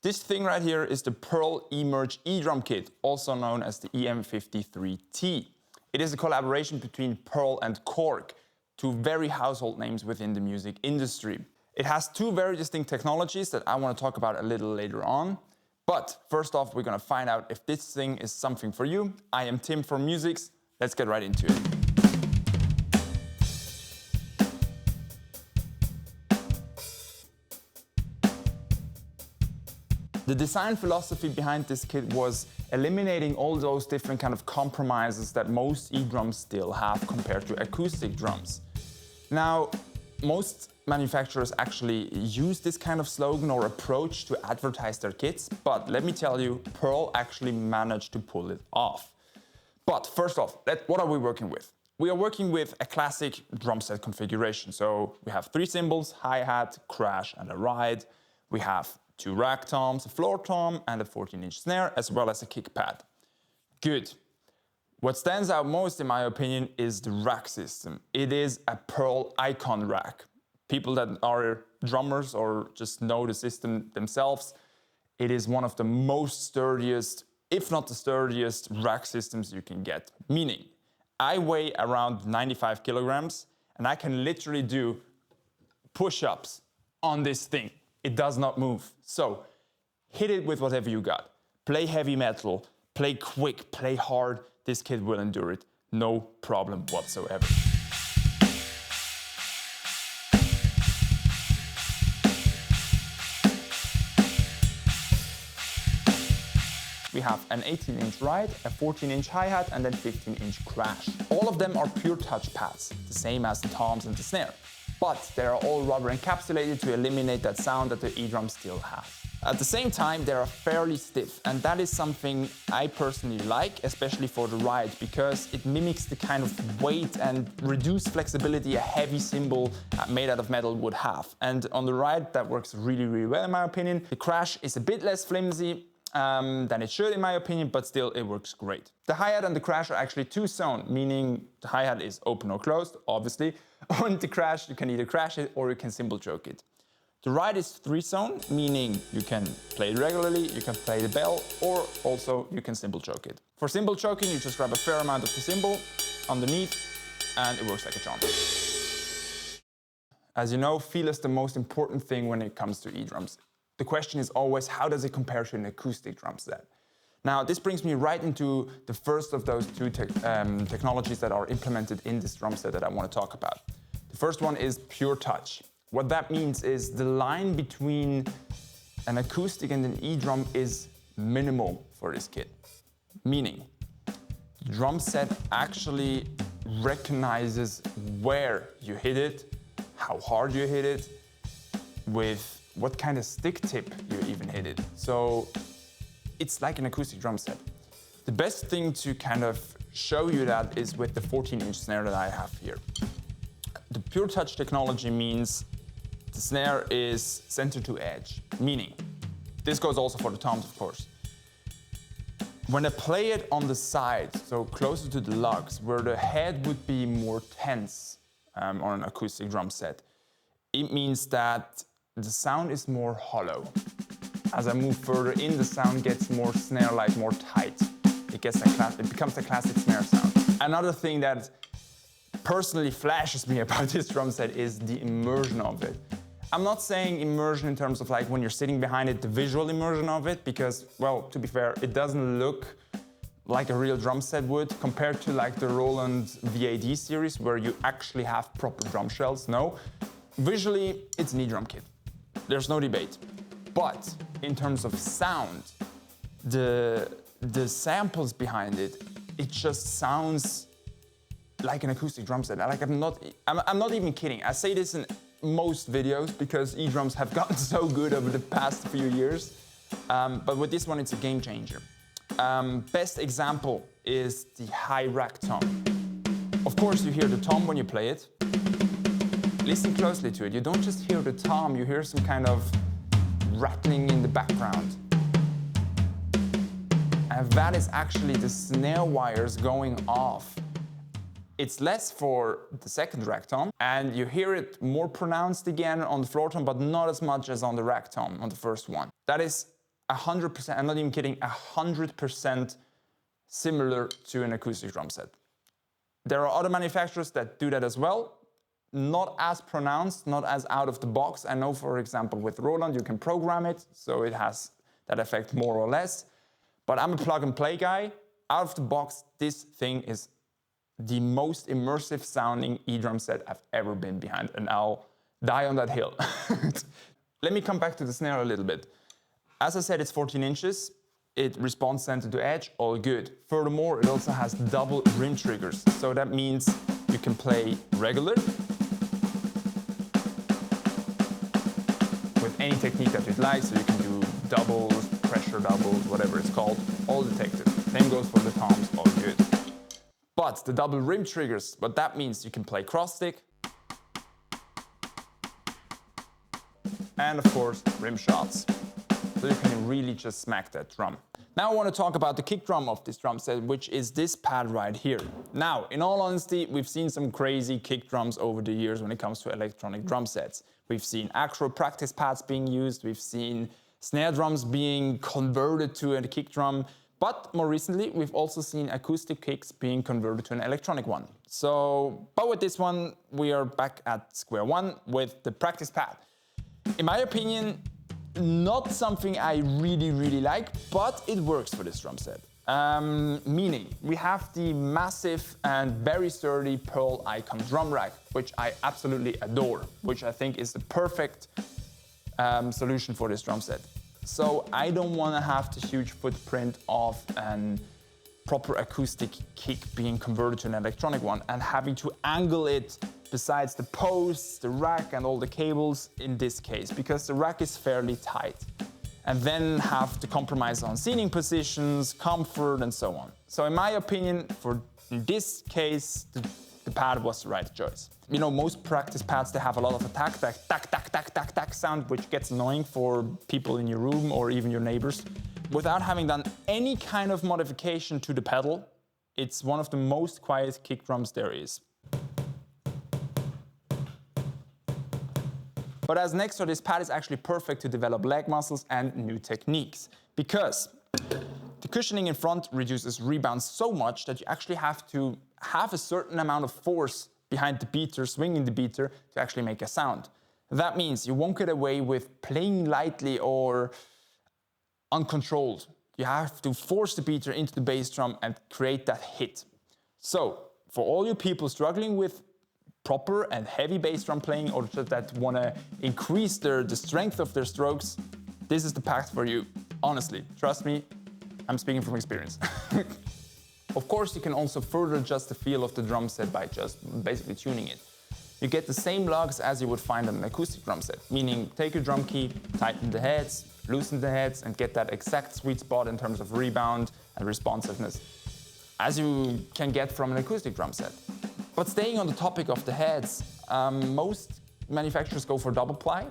This thing right here is the Pearl Emerge EDrum kit, also known as the EM-53T. It is a collaboration between Pearl and Korg, two very household names within the music industry. It has two very distinct technologies that I want to talk about a little later on. But first off, we're going to find out if this thing is something for you. I am Tim from MusiX. Let's get right into it. The design philosophy behind this kit was eliminating all those different kind of compromises that most EDrums still have compared to acoustic drums. Now, most manufacturers actually use this kind of slogan or approach to advertise their kits, but let me tell you, Pearl actually managed to pull it off. But first off, what are we working with? We are working with a classic drum set configuration. So we have 3 cymbals, hi-hat, crash, and a ride. We have 2 Racktoms, a floor tom, and a 14-inch snare, as well as a kickpad. Good. What stands out most, in my opinion, is the rack system. It is a Pearl icon rack. People that are drummers or just know the system themselves, it is one of the most sturdiest, if not the sturdiest, rack systems you can get. Meaning, I weigh around 95 kilograms, and I can literally do push-ups on this thing. It does not move. So hit it with whatever you got. Play heavy metal, play quick, play hard. This kit will endure it. No problem whatsoever. We have an 18-inch ride, a 14-inch hi-hat, and then 15-inch crash. All of them are pure touch pads, the same as the toms and the snare. But they are all rubber encapsulated to eliminate that sound that the EDrum still has. At the same time, they are fairly stiff, and that is something I personally like, especially for the ride, because it mimics the kind of weight and reduced flexibility a heavy cymbal made out of metal would have. And on the ride, that works really, really well in my opinion. The crash is a bit less flimsy than it should in my opinion, but still it works great. The hi-hat and the crash are actually two-zone, meaning the hi-hat is open or closed, obviously. On the crash, you can either crash it or you can cymbal choke it. The ride is 3-zone, meaning you can play it regularly, you can play the bell, or also you can cymbal choke it. For cymbal choking, you just grab a fair amount of the cymbal underneath, and it works like a charm. As you know, feel is the most important thing when it comes to EDrums. The question is always, how does it compare to an acoustic drum set? Now, this brings me right into the first of those two technologies that are implemented in this drum set that I want to talk about. The first one is pure touch. What that means is the line between an acoustic and an EDrum is minimal for this kit. Meaning, the drum set actually recognizes where you hit it, how hard you hit it, with what kind of stick tip you even hit it. So it's like an acoustic drum set. The best thing to kind of show you that is with the 14-inch snare that I have here. The pure touch technology means the snare is center to edge, meaning this goes also for the toms, of course. When I play it on the side, so closer to the lugs, where the head would be more tense on an acoustic drum set, it means that the sound is more hollow. As I move further in, the sound gets more snare-like, more tight. It becomes a classic snare sound. Another thing that personally flashes me about this drum set is the immersion of it. I'm not saying immersion in terms of like when you're sitting behind it, the visual immersion of it, because, well, to be fair, it doesn't look like a real drum set would compared to like the Roland VAD series where you actually have proper drum shells. No, visually, it's an EDrum kit. There's no debate. But in terms of sound, the samples behind it, it just sounds like an acoustic drum set. Like I'm not even kidding. I say this in most videos because EDrums have gotten so good over the past few years. But with this one, it's a game changer. Best example is the high rack tom. Of course, you hear the tom when you play it. Listen closely to it. You don't just hear the tom, you hear some kind of rattling in the background. And that is actually the snare wires going off. It's less for the second rack tom, and you hear it more pronounced again on the floor tom, but not as much as on the rack tom, on the first one. That is 100%, I'm not even kidding, 100% similar to an acoustic drum set. There are other manufacturers that do that as well. Not as pronounced, not as out of the box. I know, for example, with Roland, you can program it, so it has that effect more or less. But I'm a plug and play guy. Out of the box, this thing is the most immersive sounding EDrum set I've ever been behind, and I'll die on that hill. Let me come back to the snare a little bit. As I said, it's 14 inches. It responds center to edge, all good. Furthermore, it also has double rim triggers. So that means you can play regular with any technique that you'd like. So you can do doubles, pressure doubles, whatever it's called, all detected. Same goes for the toms, all good. But the double rim triggers, what that means, you can play cross stick, and of course, rim shots. So you can really just smack that drum. Now I want to talk about the kick drum of this drum set, which is this pad right here. Now, in all honesty, we've seen some crazy kick drums over the years when it comes to electronic drum sets. We've seen actual practice pads being used, we've seen snare drums being converted to a kick drum, but more recently, we've also seen acoustic kicks being converted to an electronic one. But with this one, we are back at square one with the practice pad. In my opinion, not something I really like, but it works for this drum set. Meaning, we have the massive and very sturdy Pearl Icon drum rack, which I absolutely adore, which I think is the perfect solution for this drum set. So I don't want to have the huge footprint of a proper acoustic kick being converted to an electronic one and having to angle it besides the posts, the rack and all the cables in this case, because the rack is fairly tight. And then have to compromise on seating positions, comfort and so on. So in my opinion, in this case, the pad was the right choice. You know, most practice pads, they have a lot of attack, tack sound, which gets annoying for people in your room or even your neighbors. Without having done any kind of modification to the pedal, it's one of the most quiet kick drums there is. But as next, this pad is actually perfect to develop leg muscles and new techniques, because the cushioning in front reduces rebound so much that you actually have to have a certain amount of force behind the beater, swinging the beater, to actually make a sound. That means you won't get away with playing lightly or uncontrolled. You have to force the beater into the bass drum and create that hit. So, for all you people struggling with proper and heavy bass drum playing, or that want to increase the strength of their strokes, this is the pad for you. Honestly, trust me, I'm speaking from experience. Of course, you can also further adjust the feel of the drum set by just basically tuning it. You get the same lugs as you would find on an acoustic drum set, meaning take your drum key, tighten the heads, loosen the heads, and get that exact sweet spot in terms of rebound and responsiveness, as you can get from an acoustic drum set. But staying on the topic of the heads, most manufacturers go for double ply.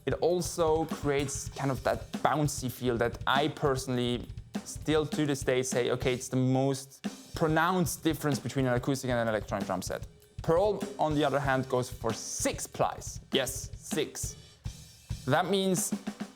It also creates kind of that bouncy feel that I personally still to this day say, okay, it's the most pronounced difference between an acoustic and an electronic drum set. Pearl, on the other hand, goes for 6 plies. Yes, 6. That means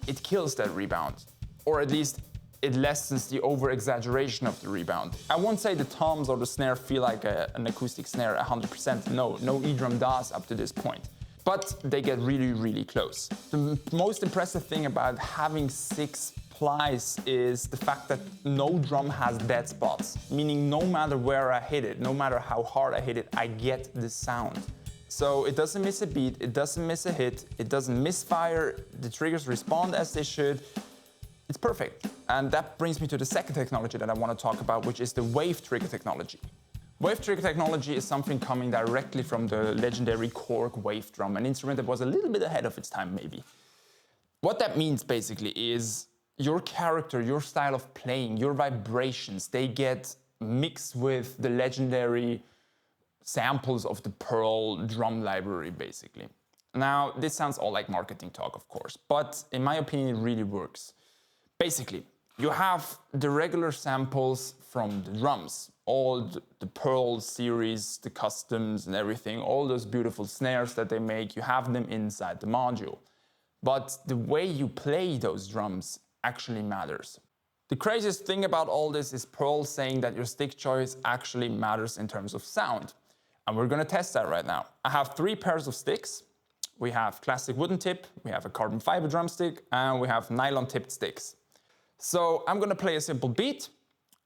it kills that rebound, or at least it lessens the over-exaggeration of the rebound. I won't say the toms or the snare feel like an acoustic snare 100%. No EDrum does up to this point. But they get really close. The most impressive thing about having 6 plies is the fact that no drum has dead spots, meaning no matter where I hit it, no matter how hard I hit it, I get the sound. So it doesn't miss a beat, it doesn't miss a hit, it doesn't misfire, the triggers respond as they should. It's perfect. And that brings me to the second technology that I want to talk about, which is the wave trigger technology. Wave trigger technology is something coming directly from the legendary Korg wave drum, an instrument that was a little bit ahead of its time, maybe. What that means basically is your character, your style of playing, your vibrations, they get mixed with the legendary samples of the Pearl drum library, basically. Now, this sounds all like marketing talk, of course, but in my opinion, it really works. Basically, you have the regular samples from the drums, all the Pearl series, the customs and everything, all those beautiful snares that they make, you have them inside the module. But the way you play those drums actually matters. The craziest thing about all this is Pearl saying that your stick choice actually matters in terms of sound. And we're gonna test that right now. I have 3 pairs of sticks. We have classic wooden tip, we have a carbon fiber drumstick, and we have nylon tipped sticks. So I'm gonna play a simple beat,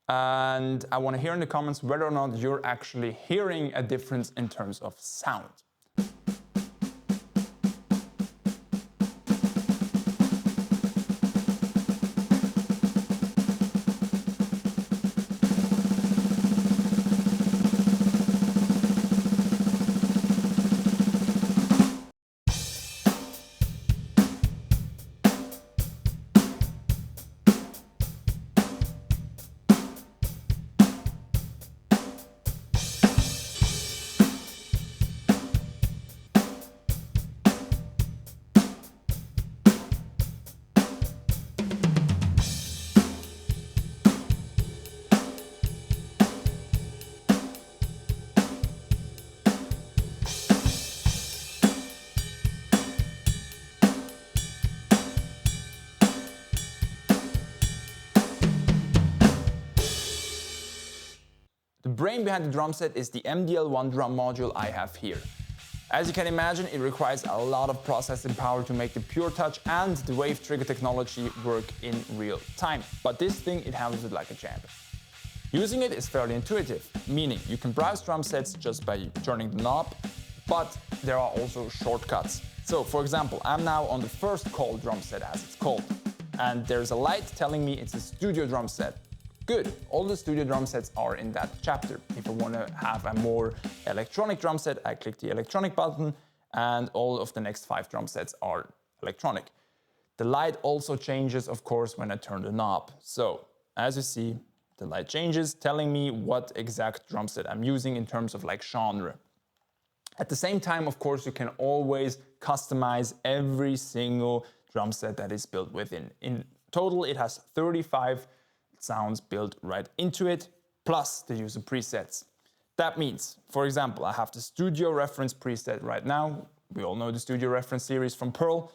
and I wanna hear in the comments whether or not you're actually hearing a difference in terms of sound. The brain behind the drum set is the MDL1 drum module I have here. As you can imagine, it requires a lot of processing power to make the pure touch and the wave trigger technology work in real time. But this thing, it handles it like a champ. Using it is fairly intuitive, meaning you can browse drum sets just by turning the knob, but there are also shortcuts. So for example, I'm now on the first call drum set as it's called, and there's a light telling me it's a studio drum set. Good, all the studio drum sets are in that chapter. If I want to have a more electronic drum set, I click the electronic button, and all of the next 5 drum sets are electronic. The light also changes, of course, when I turn the knob. So as you see, the light changes, telling me what exact drum set I'm using in terms of like genre. At the same time, of course, you can always customize every single drum set that is built within. In total, it has 35 sounds built right into it, plus the user presets. That means, for example, I have the studio reference preset right now. We all know the studio reference series from Pearl.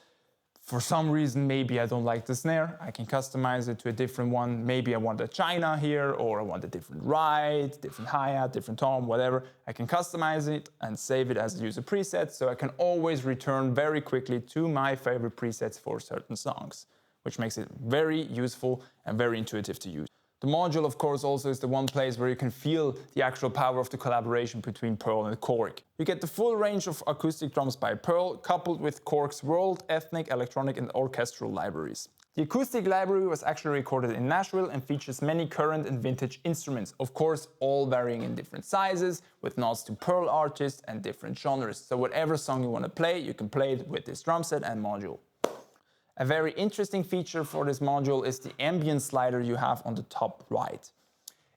For some reason, maybe I don't like the snare. I can customize it to a different one. Maybe I want a China here, or I want a different ride, different hi-hat, different tom, whatever. I can customize it and save it as a user preset, so I can always return very quickly to my favorite presets for certain songs, which makes it very useful and very intuitive to use. The module, of course, also is the one place where you can feel the actual power of the collaboration between Pearl and Korg. You get the full range of acoustic drums by Pearl, coupled with Korg's world, ethnic, electronic and orchestral libraries. The acoustic library was actually recorded in Nashville and features many current and vintage instruments, of course all varying in different sizes, with nods to Pearl artists and different genres. So whatever song you want to play, you can play it with this drum set and module. A very interesting feature for this module is the ambient slider you have on the top right.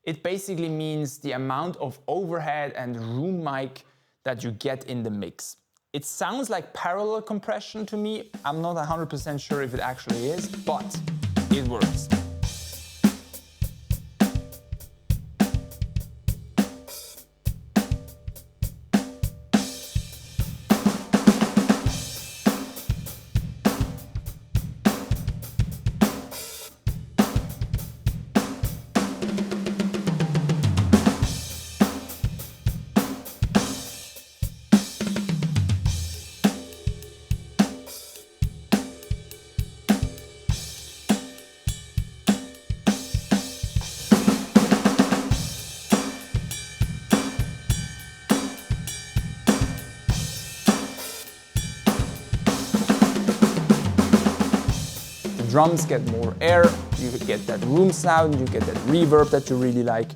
It basically means the amount of overhead and room mic that you get in the mix. It sounds like parallel compression to me. I'm not 100% sure if it actually is, but it works. Drums get more air, you get that room sound, you get that reverb that you really like,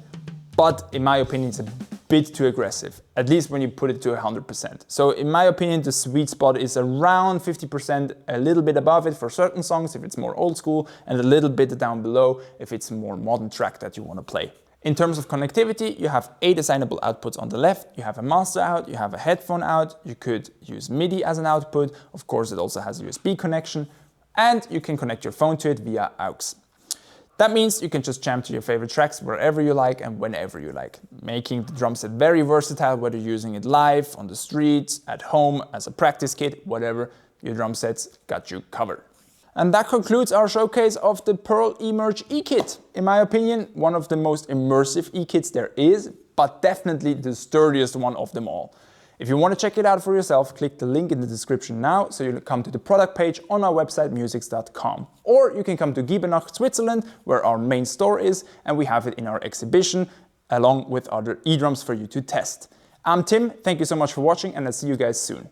but in my opinion it's a bit too aggressive, at least when you put it to 100%. So in my opinion the sweet spot is around 50%, a little bit above it for certain songs if it's more old school, and a little bit down below if it's a more modern track that you want to play. In terms of connectivity, you have 8 assignable outputs on the left, you have a master out, you have a headphone out, you could use MIDI as an output, of course it also has a USB connection, and you can connect your phone to it via AUX. That means you can just jam to your favorite tracks wherever you like and whenever you like, making the drum set very versatile, whether you're using it live, on the streets, at home, as a practice kit, whatever, your drum sets got you covered. And that concludes our showcase of the Pearl Emerge E-Kit. In my opinion, one of the most immersive E-Kits there is, but definitely the sturdiest one of them all. If you want to check it out for yourself, click the link in the description now so you'll come to the product page on our website musix.com. Or you can come to Gibenach, Switzerland, where our main store is, and we have it in our exhibition along with other EDrums for you to test. I'm Tim, thank you so much for watching, and I'll see you guys soon.